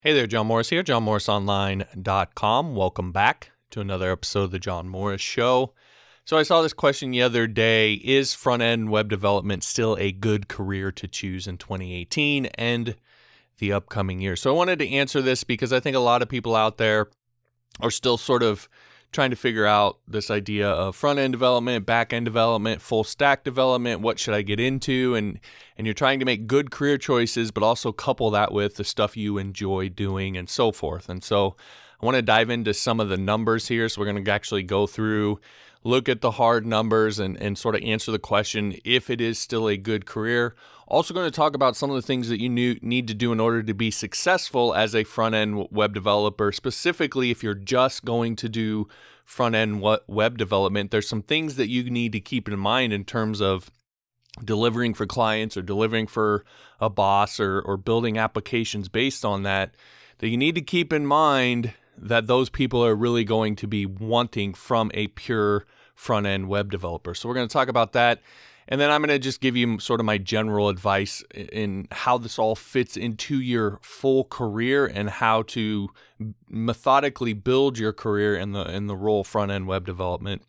Hey there, John Morris here, johnmorrisonline.com. Welcome back to another episode of the John Morris Show. So I saw this question the other day: is front-end web development still a good career to choose in 2018 and the upcoming year? So I wanted to answer this because I think a lot of people out there are still sort of trying to figure out this idea of front-end development, back-end development, full-stack development. What should I get into? And you're trying to make good career choices, but also couple that with the stuff you enjoy doing and so forth. And so I want to dive into some of the numbers here. So we're going to actually go through, look at the hard numbers and sort of answer the question if it is still a good career. Also going to talk about some of the things that you need to do in order to be successful as a front-end web developer. Specifically, if you're just going to do front-end web development, there's some things that you need to keep in mind in terms of delivering for clients or delivering for a boss or building applications based on that you need to keep in mind that those people are really going to be wanting from a pure front-end web developer. So we're going to talk about that. And then I'm going to just give you sort of my general advice in how this all fits into your full career and how to methodically build your career in the role front-end web development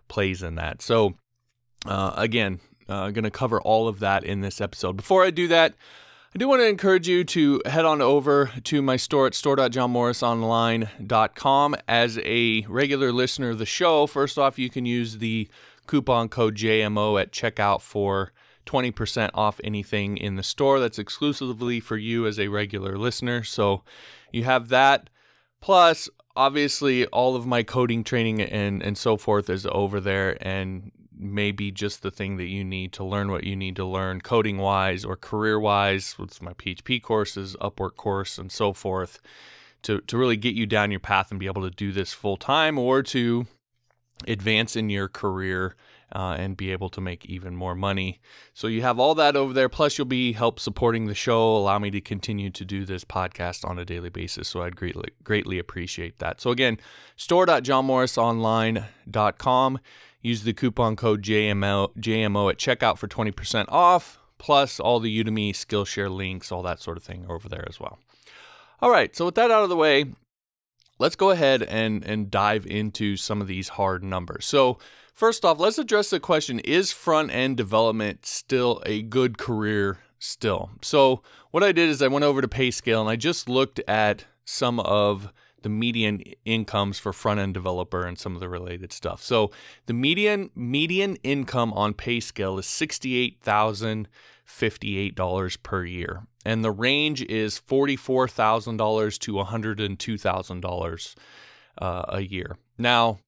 plays in that. So again, going to cover all of that in this episode. Before I do that, I do want to encourage you to head on over to my store at store.johnmorrisonline.com. As a regular listener of the show, first off, you can use the coupon code JMO at checkout for 20% off anything in the store. That's exclusively for you as a regular listener. So you have that. Plus, obviously, all of my coding training and so forth is over there, and maybe just the thing that you need to learn what you need to learn coding-wise or career-wise with my PHP courses, Upwork course, and so forth to really get you down your path and be able to do this full-time or to advance in your career and be able to make even more money. So you have all that over there. Plus, you'll be help supporting the show, allow me to continue to do this podcast on a daily basis. So I'd greatly appreciate that. So again, store.johnmorrisonline.com. Use the coupon code JMO at checkout for 20% off, plus all the Udemy, Skillshare links, all that sort of thing over there as well. All right, so with that out of the way, let's go ahead and dive into some of these hard numbers. So first off, let's address the question, is front-end development still a good career still? So what I did is I went over to PayScale and I just looked at some of the median incomes for front-end developer and some of the related stuff. So the median income on PayScale is $68,058 per year. And the range is $44,000 to $102,000 a year. Now,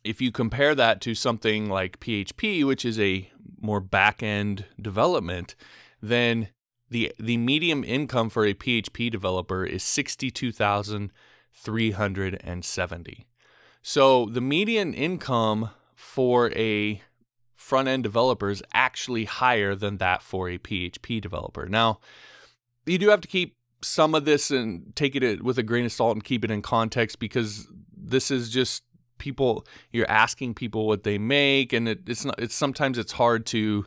if you compare that to something like PHP, which is a more back-end development, then the median income for a PHP developer is $62,370. So the median income for a front-end developer is actually higher than that for a PHP developer. Now, you do have to keep some of this and take it with a grain of salt and keep it in context, because this is just people, you're asking people what they make, and it's sometimes it's hard to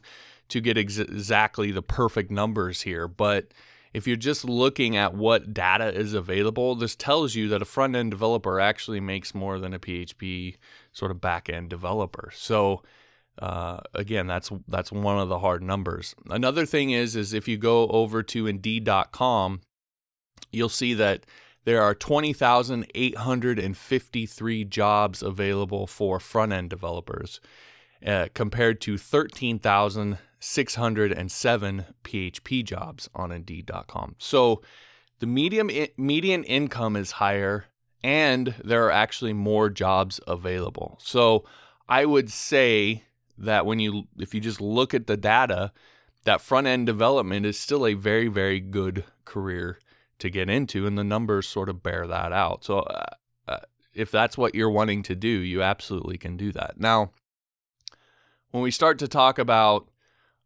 get exactly the perfect numbers here. But if you're just looking at what data is available, this tells you that a front-end developer actually makes more than a PHP sort of back-end developer. So again, that's one of the hard numbers. Another thing is if you go over to Indeed.com, you'll see that there are 20,853 jobs available for front-end developers, compared to 13,607 PHP jobs on Indeed.com. So the median income is higher, and there are actually more jobs available. So I would say that if you just look at the data, that front-end development is still a very, very good career to get into, and the numbers sort of bear that out. So if that's what you're wanting to do, you absolutely can do that. Now, when we start to talk about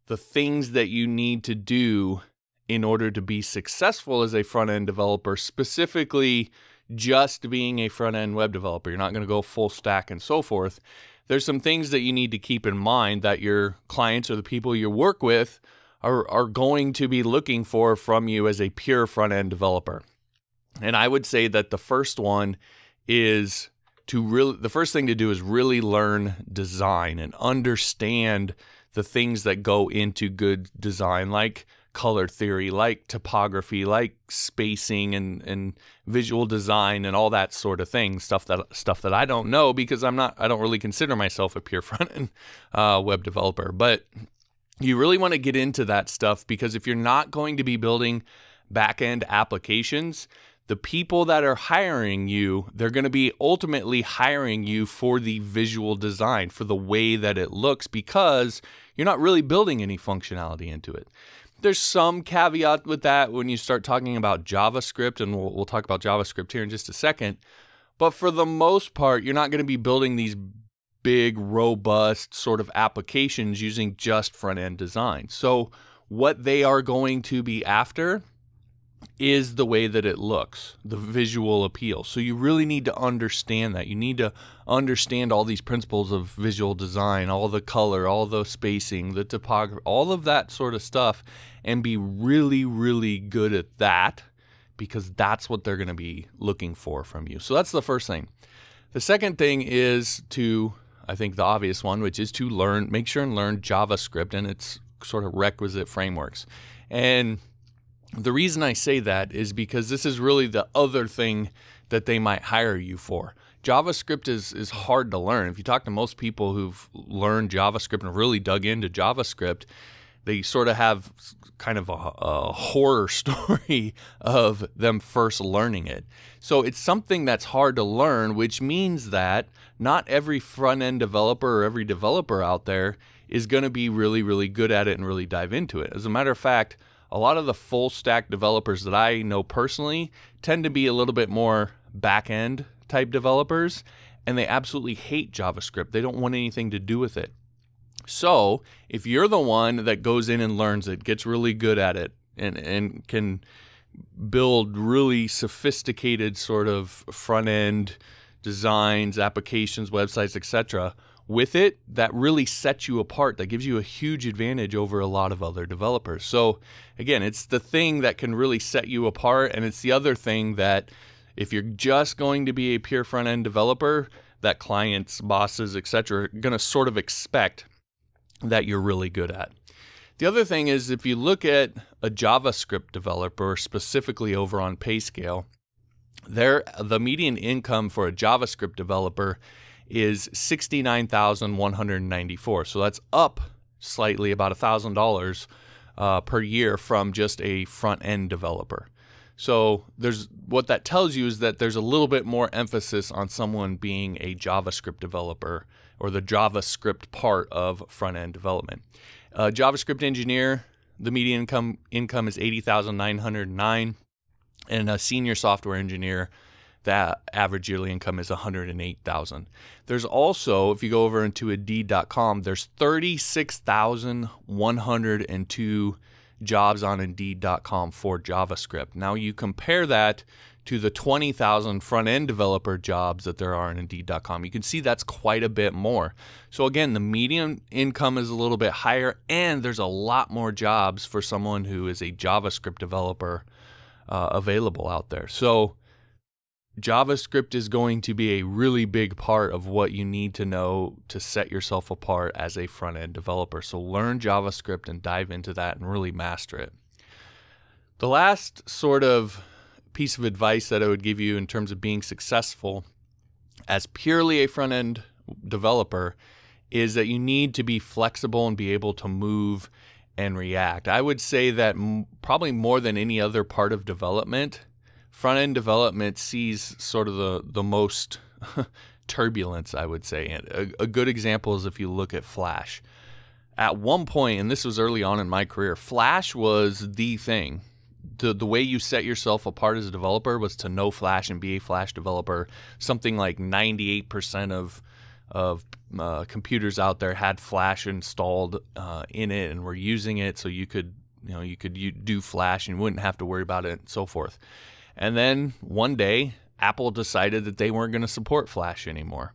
the things that you need to do in order to be successful as a front-end developer, specifically just being a front-end web developer, you're not going to go full stack and so forth, there's some things that you need to keep in mind that your clients or the people you work with are going to be looking for from you as a pure front-end developer. And I would say that the first one is the first thing to do is really learn design and understand the things that go into good design, like color theory, like typography, like spacing and visual design and all that sort of thing. Stuff that I don't know because I don't really consider myself a pure front-end web developer. But you really want to get into that stuff, because if you're not going to be building back-end applications, the people that are hiring you, they're going to be ultimately hiring you for the visual design, for the way that it looks, because you're not really building any functionality into it. There's some caveat with that when you start talking about JavaScript, and we'll talk about JavaScript here in just a second. But for the most part, you're not going to be building these big, robust sort of applications using just front-end design. So what they are going to be after is the way that it looks, the visual appeal. So you really need to understand that. You need to understand all these principles of visual design, all the color, all the spacing, the typography, all of that sort of stuff, and be really, really good at that, because that's what they're going to be looking for from you. So that's the first thing. The second thing is I think the obvious one, which is to make sure and learn JavaScript and its sort of requisite frameworks. And the reason I say that is because this is really the other thing that they might hire you for. JavaScript is hard to learn. If you talk to most people who've learned JavaScript and really dug into JavaScript, they sort of have kind of a horror story of them first learning it. So it's something that's hard to learn, which means that not every front-end developer or every developer out there is going to be really, really good at it and really dive into it. As a matter of fact, a lot of the full stack developers that I know personally tend to be a little bit more back-end type developers, and they absolutely hate JavaScript. They don't want anything to do with it. So if you're the one that goes in and learns it, gets really good at it, and can build really sophisticated sort of front-end designs, applications, websites, etc., with it, that really sets you apart. That gives you a huge advantage over a lot of other developers. So again, it's the thing that can really set you apart, and it's the other thing that if you're just going to be a pure front-end developer, that clients, bosses, etc., are going to sort of expect that you're really good at. The other thing is, if you look at a JavaScript developer, specifically over on PayScale, the median income for a JavaScript developer is $69,194. So that's up slightly, about $1,000 per year from just a front-end developer. So what that tells you is that there's a little bit more emphasis on someone being a JavaScript developer, or the JavaScript part of front-end development. JavaScript engineer, the median income is $80,909, and a senior software engineer, that average yearly income is $108,000. There's also, if you go over into Indeed.com, there's 36,102 jobs on Indeed.com for JavaScript. Now you compare that to the 20,000 front-end developer jobs that there are on Indeed.com. You can see that's quite a bit more. So again, the median income is a little bit higher, and there's a lot more jobs for someone who is a JavaScript developer available out there. So JavaScript is going to be a really big part of what you need to know to set yourself apart as a front-end developer. So learn JavaScript and dive into that and really master it. The last sort of piece of advice that I would give you in terms of being successful as purely a front-end developer is that you need to be flexible and be able to move and react. I would say that probably more than any other part of development, front-end development sees sort of the most turbulence, I would say. And a good example is if you look at Flash. At one point, and this was early on in my career, Flash was the thing. The way you set yourself apart as a developer was to know Flash and be a Flash developer. Something like 98% of computers out there had Flash installed in it and were using it, so you could do Flash and you wouldn't have to worry about it and so forth. And then one day, Apple decided that they weren't going to support Flash anymore.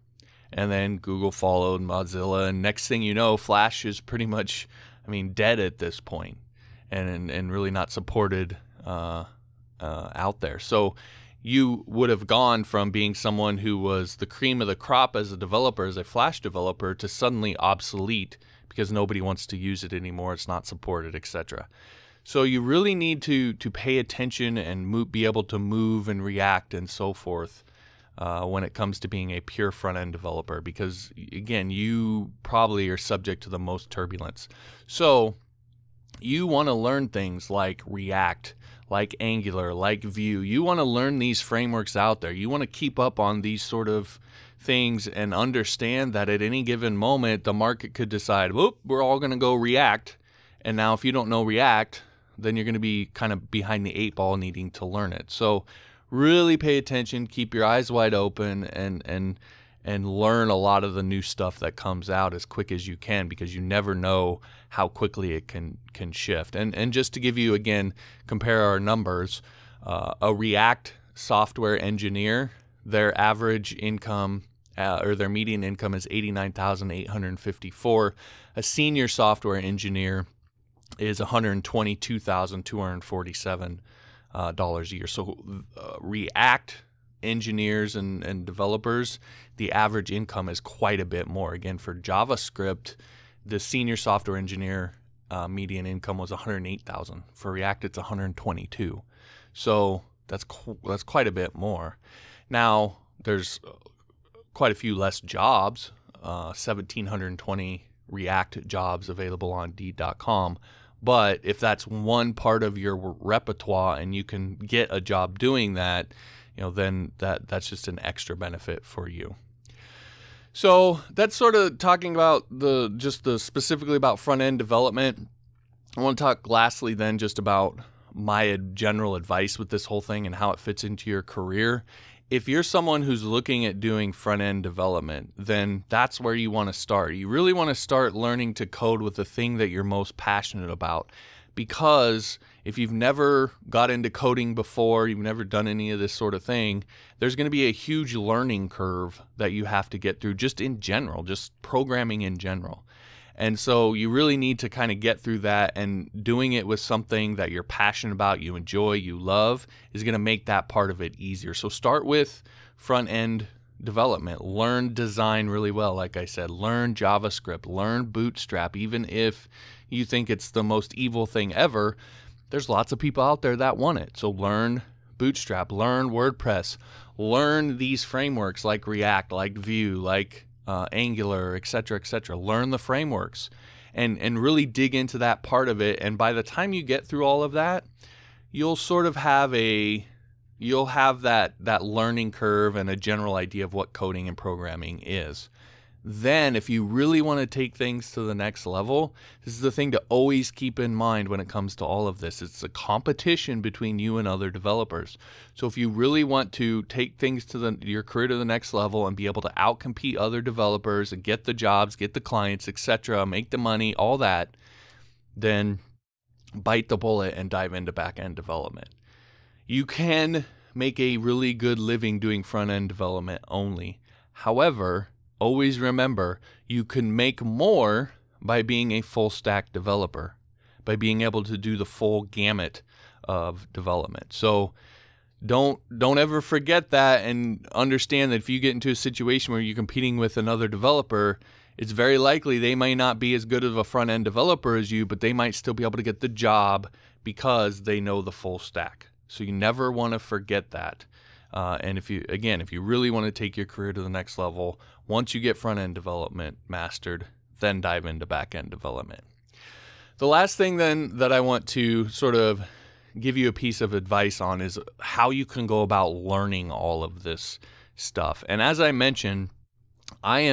And then Google followed, Mozilla, and next thing you know, Flash is pretty much, dead at this point, and really not supported out there. So you would have gone from being someone who was the cream of the crop as a developer, as a Flash developer, to suddenly obsolete because nobody wants to use it anymore, it's not supported, etc. So you really need to pay attention and be able to move and react and so forth when it comes to being a pure front-end developer, because, again, you probably are subject to the most turbulence. So you want to learn things like React, like Angular, like Vue. You want to learn these frameworks out there. You want to keep up on these sort of things and understand that at any given moment, the market could decide, whoop, we're all going to go React. And now if you don't know React, then you're going to be kind of behind the 8 ball needing to learn it. So really pay attention, keep your eyes wide open, and learn a lot of the new stuff that comes out as quick as you can, because you never know how quickly it can shift. And just to give you, again, compare our numbers, a React software engineer, their average income or their median income is $89,854. A senior software engineer is $122,247 a year. So React engineers and developers, the average income is quite a bit more. Again, for JavaScript, the senior software engineer median income was $108,000. For React, it's $122,000. So that's quite a bit more. Now there's quite a few less jobs, 1,720 React jobs available on Deed.com. But if that's one part of your repertoire and you can get a job doing that, then that's just an extra benefit for you. So that's sort of talking about specifically about front-end development. I want to talk lastly then just about my general advice with this whole thing and how it fits into your career. If you're someone who's looking at doing front-end development, then that's where you want to start. You really want to start learning to code with the thing that you're most passionate about, because if you've never got into coding before, you've never done any of this sort of thing, there's going to be a huge learning curve that you have to get through just in general, just programming in general. And so you really need to kind of get through that, and doing it with something that you're passionate about, you enjoy, you love, is going to make that part of it easier. So start with front-end development. Learn design really well. Like I said, learn JavaScript, learn Bootstrap. Even if you think it's the most evil thing ever, there's lots of people out there that want it. So learn Bootstrap, learn WordPress, learn these frameworks like React, like Vue, like Angular, etc., etc. Learn the frameworks and really dig into that part of it. And by the time you get through all of that, you'll sort of have that learning curve and a general idea of what coding and programming is. Then, if you really want to take things to the next level, this is the thing to always keep in mind when it comes to all of this. It's a competition between you and other developers. So if you really want to take things to your career to the next level and be able to outcompete other developers and get the jobs, get the clients, etc., make the money, all that, then bite the bullet and dive into back-end development. You can make a really good living doing front-end development only. However, always remember, you can make more by being a full-stack developer, by being able to do the full gamut of development. So don't ever forget that, and understand that if you get into a situation where you're competing with another developer, it's very likely they may not be as good of a front-end developer as you, but they might still be able to get the job because they know the full stack. So you never want to forget that. And if you really want to take your career to the next level, once you get front-end development mastered, then dive into back-end development. The last thing then that I want to sort of give you a piece of advice on is how you can go about learning all of this stuff. And as I mentioned, I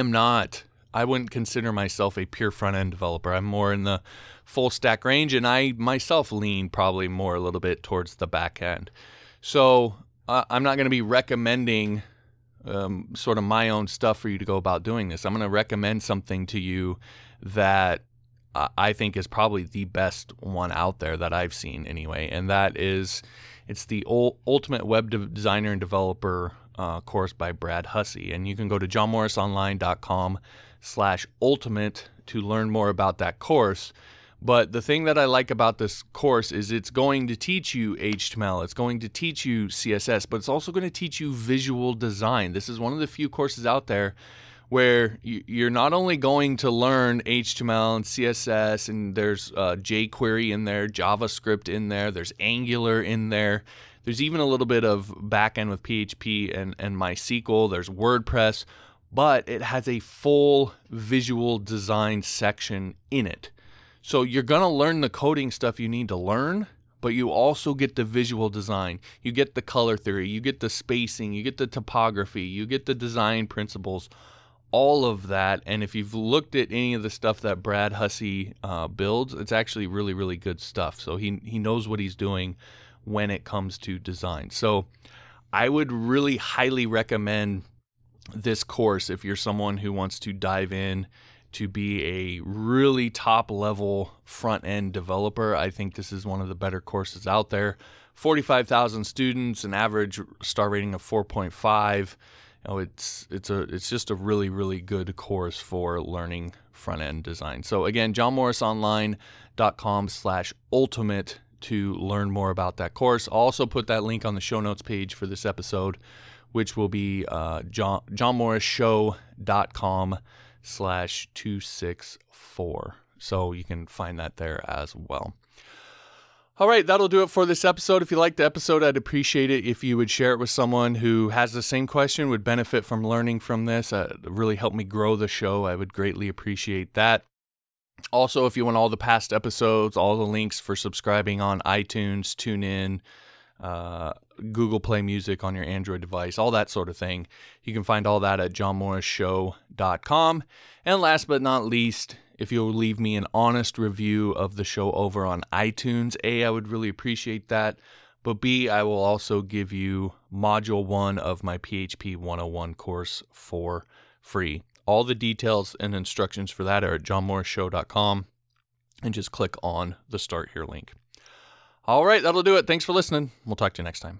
wouldn't consider myself a pure front-end developer. I'm more in the full stack range, and I myself lean probably more a little bit towards the back end. So I'm not going to be recommending sort of my own stuff for you to go about doing this. I'm going to recommend something to you that I think is probably the best one out there that I've seen anyway, and that is, it's the Ultimate Web Designer and Developer course by Brad Hussey. And you can go to johnmorrisonline.com/ultimate to learn more about that course. But the thing that I like about this course is it's going to teach you HTML, it's going to teach you CSS, but it's also going to teach you visual design. This is one of the few courses out there where you're not only going to learn HTML and CSS, and there's jQuery in there, JavaScript in there, there's Angular in there, there's even a little bit of backend with PHP and MySQL, there's WordPress, but it has a full visual design section in it. So you're going to learn the coding stuff you need to learn, but you also get the visual design. You get the color theory, you get the spacing, you get the topography, you get the design principles, all of that. And if you've looked at any of the stuff that Brad Hussey builds, it's actually really, really good stuff. So he knows what he's doing when it comes to design. So I would really highly recommend this course if you're someone who wants to dive in to be a really top level front end developer. I think this is one of the better courses out there. 45,000 students, an average star rating of 4.5. It's just a really, really good course for learning front end design. So again, johnmorrisonline.com/ultimate to learn more about that course. I'll also put that link on the show notes page for this episode, which will be johnmorrisshow.com/264. So you can find that there as well. All right, that'll do it for this episode. If you liked the episode, I'd appreciate it if you would share it with someone who has the same question, would benefit from learning from this. It really helped me grow the show. I would greatly appreciate that. Also, if you want all the past episodes, all the links for subscribing on iTunes, TuneIn, Google Play Music on your Android device, all that sort of thing, you can find all that at johnmorrisshow.com. And last but not least, if you'll leave me an honest review of the show over on iTunes, A, I would really appreciate that, but B, I will also give you Module 1 of my PHP 101 course for free. All the details and instructions for that are at johnmorrisshow.com, and just click on the Start Here link. All right, that'll do it. Thanks for listening. We'll talk to you next time.